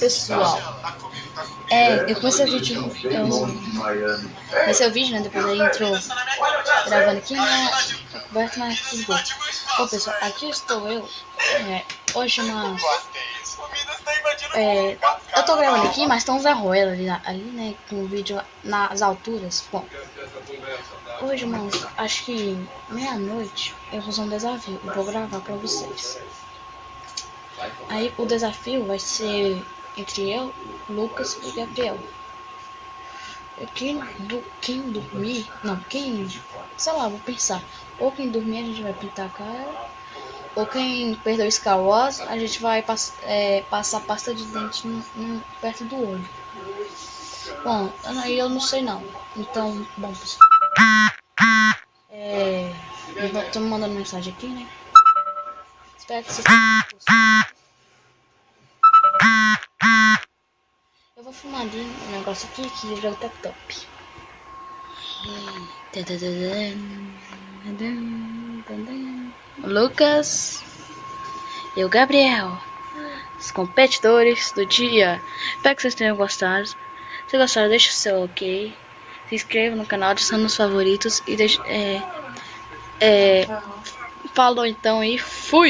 pessoal. Eu comecei o vídeo. Comecei o vídeo, né? Depois aí entrou gravando aqui, né? Coberto, mas tudo bom. Bom, pessoal, aqui estou eu. Hoje uma. Eu tô gravando aqui, mas tem um Zé Ruela ali, né? Com o vídeo nas alturas. Bom, hoje, mano, acho que meia-noite eu vou fazer um desafio. Eu vou gravar pra vocês. Aí o desafio vai ser entre eu, Lucas e Gabriel. Quem dormir, não, sei lá, vou pensar. Ou quem dormir a gente vai pintar a cara, ou quem perdeu o Star Wars a gente vai passar pasta de dente perto do olho. Bom, aí eu não sei não. Então, bom, pessoal. Tô me mandando mensagem aqui, né? Espero que vocês tenham. Eu vou filmar ali um negócio aqui que o jogo tá top. Lucas e o Gabriel, os competidores do dia. Espero que vocês tenham gostado. Se gostaram, deixa o seu ok. Se inscreva no canal, adicione nos favoritos e deixa. Falou então e fui!